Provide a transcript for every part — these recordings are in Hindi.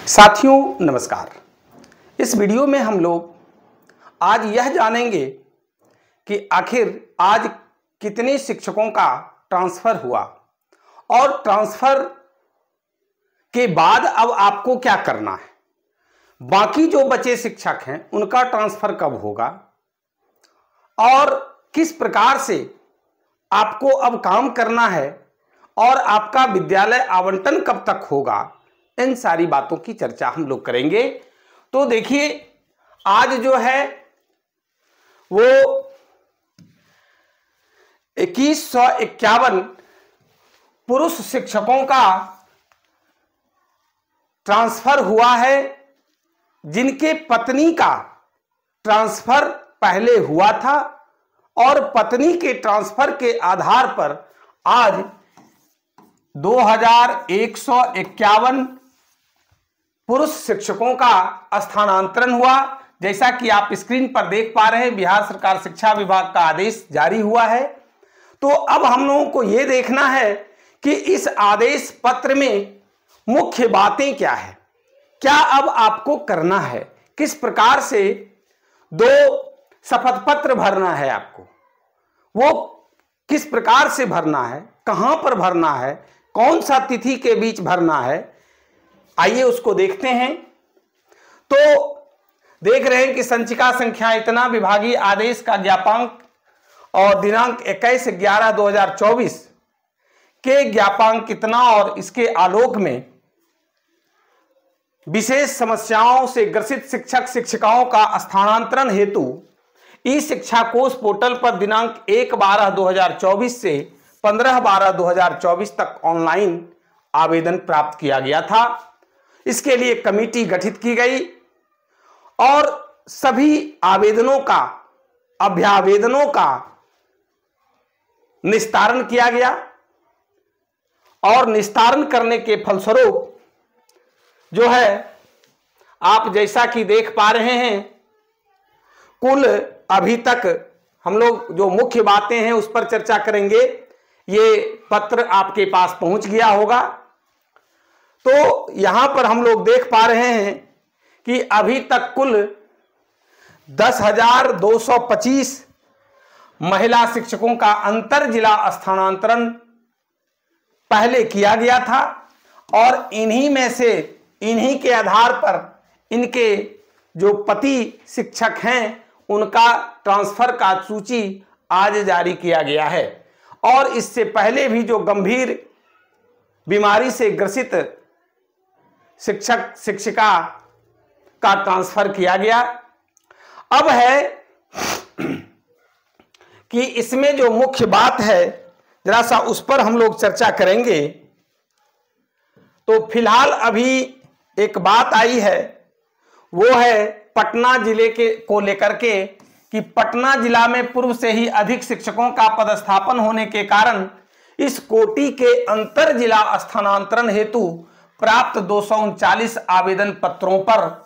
साथियों नमस्कार। इस वीडियो में हम लोग आज यह जानेंगे कि आखिर आज कितने शिक्षकों का ट्रांसफर हुआ और ट्रांसफर के बाद अब आपको क्या करना है, बाकी जो बचे शिक्षक हैं उनका ट्रांसफर कब होगा और किस प्रकार से आपको अब काम करना है और आपका विद्यालय आवंटन कब तक होगा, इन सारी बातों की चर्चा हम लोग करेंगे। तो देखिए, आज जो है वो 2151 पुरुष शिक्षकों का ट्रांसफर हुआ है, जिनके पत्नी का ट्रांसफर पहले हुआ था और पत्नी के ट्रांसफर के आधार पर आज 2151 पुरुष शिक्षकों का स्थानांतरण हुआ। जैसा कि आप स्क्रीन पर देख पा रहे हैं, बिहार सरकार शिक्षा विभाग का आदेश जारी हुआ है। तो अब हम लोगों को यह देखना है कि इस आदेश पत्र में मुख्य बातें क्या है, क्या अब आपको करना है, किस प्रकार से 2 शपथ पत्र भरना है, आपको वो किस प्रकार से भरना है, कहां पर भरना है, कौन सा तिथि के बीच भरना है, आइए उसको देखते हैं। तो देख रहे हैं कि संचिका संख्या इतना, विभागीय आदेश का ज्ञापांक और दिनांक 21/11/2024 के ज्ञापांक कितना और इसके आलोक में विशेष समस्याओं से ग्रसित शिक्षक शिक्षिकाओं का स्थानांतरण हेतु ई शिक्षा कोष पोर्टल पर दिनांक 1/12/2024 से 15/12/2024 तक ऑनलाइन आवेदन प्राप्त किया गया था। इसके लिए कमेटी गठित की गई और सभी आवेदनों का, अभ्यावेदनों का निस्तारण किया गया और निस्तारण करने के फलस्वरूप जो है आप जैसा कि देख पा रहे हैं, कुल अभी तक हम लोग जो मुख्य बातें हैं उस पर चर्चा करेंगे। ये पत्र आपके पास पहुंच गया होगा। तो यहां पर हम लोग देख पा रहे हैं कि अभी तक कुल 10,225 महिला शिक्षकों का अंतर जिला स्थानांतरण पहले किया गया था और इन्हीं में से, इन्हीं के आधार पर इनके जो पति शिक्षक हैं उनका ट्रांसफर का सूची आज जारी किया गया है। और इससे पहले भी जो गंभीर बीमारी से ग्रसित शिक्षक शिक्षिका का ट्रांसफर किया गया। अब है कि इसमें जो मुख्य बात है जरा सा उस पर हम लोग चर्चा करेंगे। तो फिलहाल अभी एक बात आई है, वो है पटना जिले के को लेकर के कि पटना जिला में पूर्व से ही अधिक शिक्षकों का पदस्थापन होने के कारण इस कोटि के अंतर जिला स्थानांतरण हेतु प्राप्त 239 आवेदन पत्रों पर,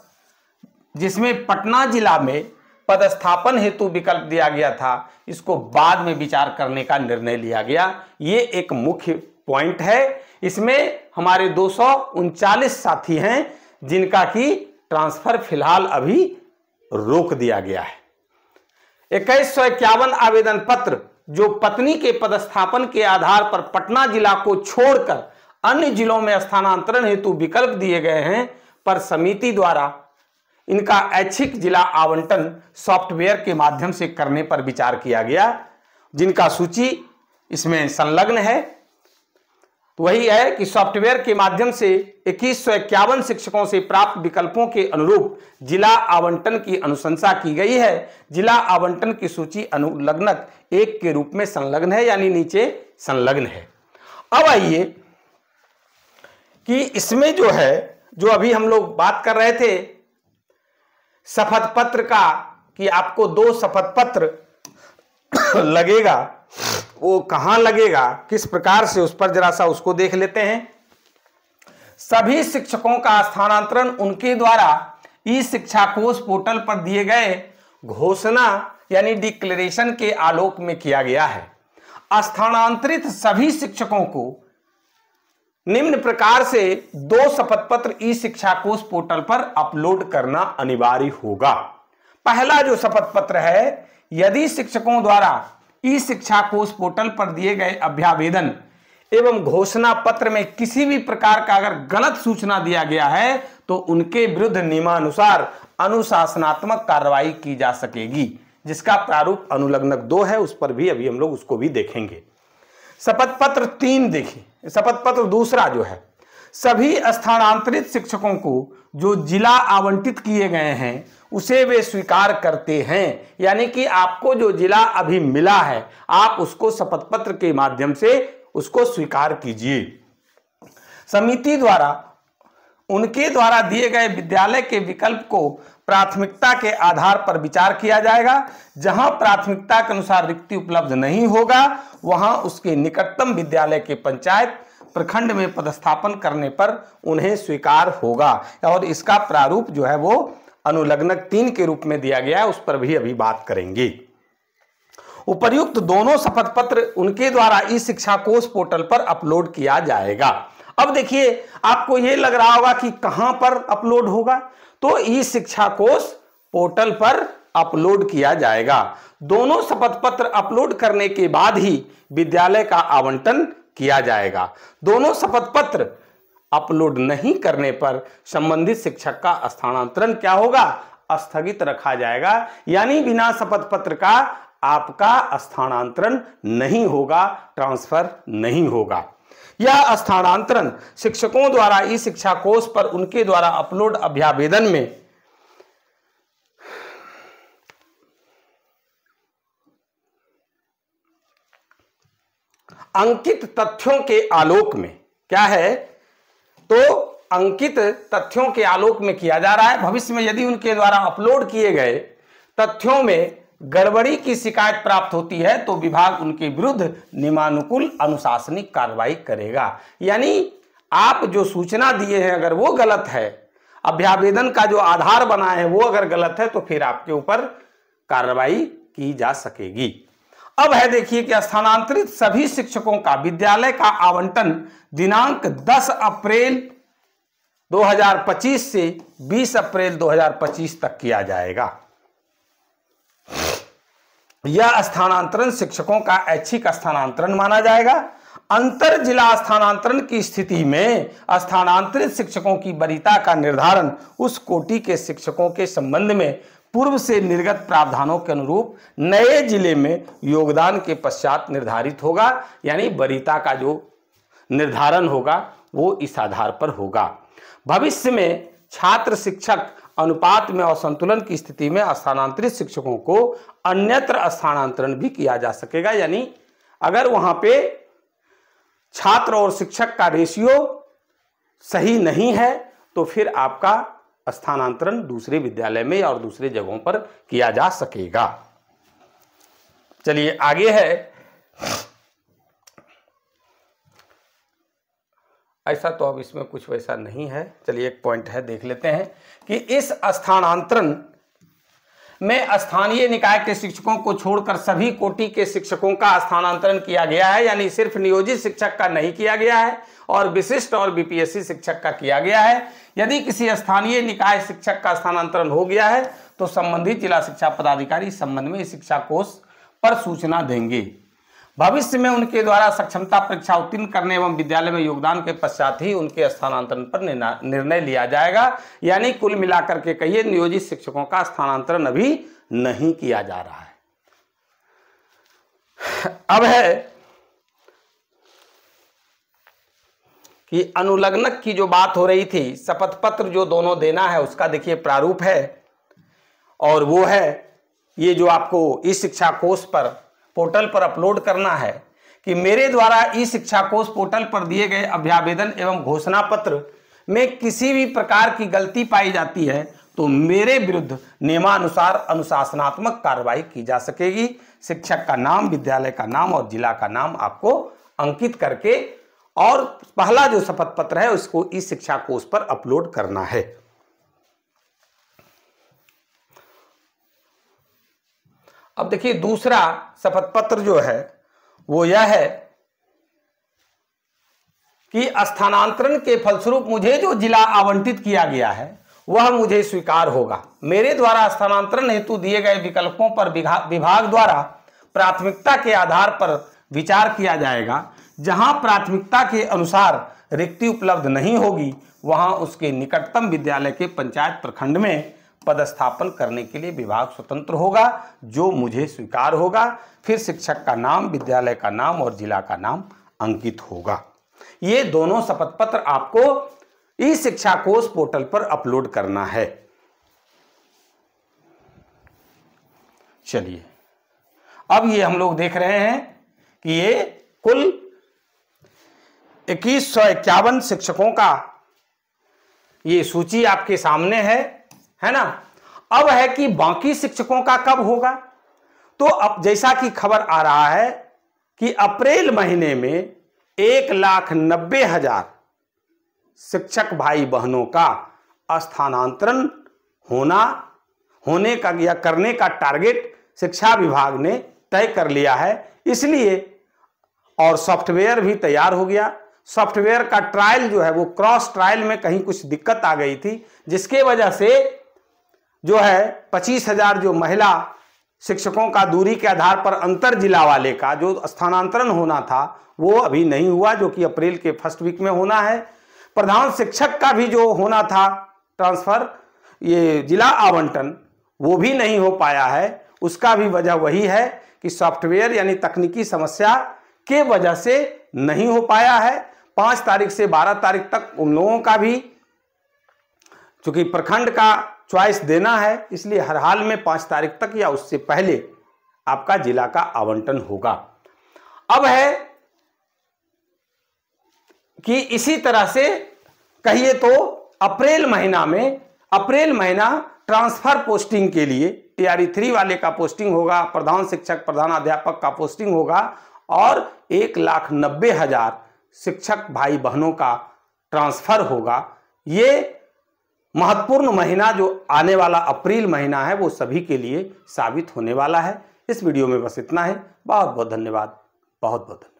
जिसमें पटना जिला में पदस्थापन हेतु विकल्प दिया गया था, इसको बाद में विचार करने का निर्णय लिया गया। ये एक मुख्य पॉइंट है। इसमें हमारे 239 साथी हैं जिनका कि ट्रांसफर फिलहाल अभी रोक दिया गया है। 2151 आवेदन पत्र जो पत्नी के पदस्थापन के आधार पर पटना जिला को छोड़कर अन्य जिलों में स्थानांतरण हेतु विकल्प दिए गए हैं, पर समिति द्वारा इनका ऐच्छिक जिला आवंटन सॉफ्टवेयर के माध्यम से करने पर विचार किया गया, जिनका सूची इसमें संलग्न है। वही है कि सॉफ्टवेयर के माध्यम से 2151 शिक्षकों से प्राप्त विकल्पों के अनुरूप जिला आवंटन की अनुशंसा की गई है। जिला आवंटन की सूची अनुलग्नक 1 के रूप में संलग्न है, यानी नीचे संलग्न है। अब आइए कि इसमें जो है, जो अभी हम लोग बात कर रहे थे शपथ पत्र का, कि आपको 2 शपथ पत्र लगेगा, वो कहां लगेगा, किस प्रकार से, उस पर जरा सा उसको देख लेते हैं। सभी शिक्षकों का स्थानांतरण उनके द्वारा ई शिक्षा कोष पोर्टल पर दिए गए घोषणा यानी डिक्लेरेशन के आलोक में किया गया है। स्थानांतरित सभी शिक्षकों को निम्न प्रकार से 2 शपथ पत्र ई शिक्षा कोश पोर्टल पर अपलोड करना अनिवार्य होगा। पहला जो शपथ पत्र है, यदि शिक्षकों द्वारा ई शिक्षा कोश पोर्टल पर दिए गए अभ्यावेदन एवं घोषणा पत्र में किसी भी प्रकार का अगर गलत सूचना दिया गया है तो उनके विरुद्ध नियमानुसार अनुशासनात्मक कार्रवाई की जा सकेगी, जिसका प्रारूप अनुलग्नक 2 है, उस पर भी अभी हम लोग उसको भी देखेंगे। शपथ पत्र 3 देखिए। शपथ पत्र दूसरा जो है, सभी स्थानांतरित शिक्षकों को जो जिला आवंटित किए गए हैं उसे वे स्वीकार करते हैं, यानी कि आपको जो जिला अभी मिला है आप उसको शपथ पत्र के माध्यम से उसको स्वीकार कीजिए। समिति द्वारा उनके द्वारा दिए गए विद्यालय के विकल्प को प्राथमिकता के आधार पर विचार किया जाएगा। जहां प्राथमिकता के अनुसार रिक्ति उपलब्ध नहीं होगा वहां उसके निकटतम विद्यालय के पंचायत प्रखंड में पदस्थापन करने पर उन्हें स्वीकार होगा। और इसका प्रारूप जो है वो अनुलग्नक 3 के रूप में दिया गया है, उस पर भी अभी बात करेंगे। उपर्युक्त दोनों शपथ पत्र उनके द्वारा ई शिक्षा कोश पोर्टल पर अपलोड किया जाएगा। अब देखिए, आपको यह लग रहा होगा कि कहां पर अपलोड होगा, तो ई शिक्षा कोश पोर्टल पर अपलोड किया जाएगा। दोनों शपथ पत्र अपलोड करने के बाद ही विद्यालय का आवंटन किया जाएगा। दोनों शपथ पत्र अपलोड नहीं करने पर संबंधित शिक्षक का स्थानांतरण क्या होगा, स्थगित रखा जाएगा, यानी बिना शपथ पत्र का आपका स्थानांतरण नहीं होगा, ट्रांसफर नहीं होगा। यह स्थानांतरण शिक्षकों द्वारा ई शिक्षा कोश पर उनके द्वारा अपलोड अभ्यावेदन में अंकित तथ्यों के आलोक में क्या है, तो अंकित तथ्यों के आलोक में किया जा रहा है। भविष्य में यदि उनके द्वारा अपलोड किए गए तथ्यों में गड़बड़ी की शिकायत प्राप्त होती है तो विभाग उनके विरुद्ध नियमानुकूल अनुशासनिक कार्रवाई करेगा। यानी आप जो सूचना दिए हैं अगर वो गलत है, अभ्यावेदन का जो आधार बना है वो अगर गलत है तो फिर आपके ऊपर कार्रवाई की जा सकेगी। अब है देखिए कि स्थानांतरित सभी शिक्षकों का विद्यालय का आवंटन दिनांक 10 अप्रैल 2025 से 20 अप्रैल 2025 तक किया जाएगा। यह स्थानांतरण शिक्षकों का ऐच्छिक स्थानांतरण माना जाएगा। अंतर जिला स्थानांतरण की स्थिति में स्थानांतरित शिक्षकों की वरीयता का निर्धारण उस कोटि के शिक्षकों के संबंध में पूर्व से निर्गत प्रावधानों के अनुरूप नए जिले में योगदान के पश्चात निर्धारित होगा, यानी वरीयता का जो निर्धारण होगा वो इस आधार पर होगा। भविष्य में छात्र शिक्षक अनुपात में असंतुलन की स्थिति में स्थानांतरित शिक्षकों को अन्यत्र स्थानांतरण भी किया जा सकेगा, यानी अगर वहां पे छात्र और शिक्षक का रेशियो सही नहीं है तो फिर आपका स्थानांतरण दूसरे विद्यालय में और दूसरे जगहों पर किया जा सकेगा। चलिए आगे है, ऐसा तो अब इसमें कुछ वैसा नहीं है। चलिए एक पॉइंट है देख लेते हैं कि इस स्थानांतरण में स्थानीय निकाय के शिक्षकों को छोड़कर सभी कोटि के शिक्षकों का स्थानांतरण किया गया है, यानी सिर्फ नियोजित शिक्षक का नहीं किया गया है और विशिष्ट और बीपीएससी शिक्षक का किया गया है। यदि किसी स्थानीय निकाय शिक्षक का स्थानांतरण हो गया है तो संबंधित जिला शिक्षा पदाधिकारी इस संबंध में शिक्षा कोश पर सूचना देंगे। भविष्य में उनके द्वारा सक्षमता परीक्षा उत्तीर्ण करने एवं विद्यालय में योगदान के पश्चात ही उनके स्थानांतरण पर निर्णय लिया जाएगा। यानी कुल मिलाकर के कहिए नियोजित शिक्षकों का स्थानांतरण अभी नहीं किया जा रहा है। अब है कि अनुलग्नक की जो बात हो रही थी, शपथ पत्र जो दोनों देना है उसका देखिए प्रारूप है, और वो है ये जो आपको ई शिक्षा कोश पर पोर्टल पर अपलोड करना है कि मेरे द्वारा ई शिक्षा कोश पोर्टल पर दिए गए अभ्यावेदन एवं घोषणा पत्र में किसी भी प्रकार की गलती पाई जाती है तो मेरे विरुद्ध नियमानुसार अनुशासनात्मक कार्रवाई की जा सकेगी। शिक्षक का नाम, विद्यालय का नाम और जिला का नाम आपको अंकित करके और पहला जो शपथ पत्र है उसको ई शिक्षा कोश पर अपलोड करना है। अब देखिए दूसरा शपथ पत्र जो है वो यह है कि स्थानांतरण के फलस्वरूप मुझे जो जिला आवंटित किया गया है वह मुझे स्वीकार होगा। मेरे द्वारा स्थानांतरण हेतु दिए गए विकल्पों पर विभाग द्वारा प्राथमिकता के आधार पर विचार किया जाएगा। जहां प्राथमिकता के अनुसार रिक्ति उपलब्ध नहीं होगी वहां उसके निकटतम विद्यालय के पंचायत प्रखंड में पदस्थापन करने के लिए विभाग स्वतंत्र होगा, जो मुझे स्वीकार होगा। फिर शिक्षक का नाम, विद्यालय का नाम और जिला का नाम अंकित होगा। ये दोनों शपथ पत्र आपको ई शिक्षा कोश पोर्टल पर अपलोड करना है। चलिए, अब ये हम लोग देख रहे हैं कि ये कुल 2151 शिक्षकों का ये सूची आपके सामने है ना। अब है कि बाकी शिक्षकों का कब होगा। तो अब जैसा कि खबर आ रहा है कि अप्रैल महीने में 1,90,000 शिक्षक भाई बहनों का स्थानांतरण होने का या करने का टारगेट शिक्षा विभाग ने तय कर लिया है। इसलिए और सॉफ्टवेयर भी तैयार हो गया। सॉफ्टवेयर का ट्रायल जो है वो क्रॉस ट्रायल में कहीं कुछ दिक्कत आ गई थी, जिसके वजह से जो है 25,000 जो महिला शिक्षकों का दूरी के आधार पर अंतर जिला वाले का जो स्थानांतरण होना था वो अभी नहीं हुआ, जो कि अप्रैल के फर्स्ट वीक में होना है। प्रधान शिक्षक का भी जो होना था ट्रांसफर, ये जिला आवंटन, वो भी नहीं हो पाया है। उसका भी वजह वही है कि सॉफ्टवेयर यानी तकनीकी समस्या के वजह से नहीं हो पाया है। 5 तारीख से 12 तारीख तक उन लोगों का भी, चूंकि प्रखंड का चॉइस देना है, इसलिए हर हाल में 5 तारीख तक या उससे पहले आपका जिला का आवंटन होगा। अब है कि इसी तरह से कहिए तो अप्रैल महीना ट्रांसफर पोस्टिंग के लिए टीआरई 3 वाले का पोस्टिंग होगा, प्रधान शिक्षक, प्रधान अध्यापक का पोस्टिंग होगा और 1,90,000 शिक्षक भाई बहनों का ट्रांसफर होगा। ये महत्वपूर्ण महीना जो आने वाला अप्रैल महीना है वो सभी के लिए साबित होने वाला है। इस वीडियो में बस इतना है। बहुत बहुत धन्यवाद। बहुत बहुत धन्यवाद।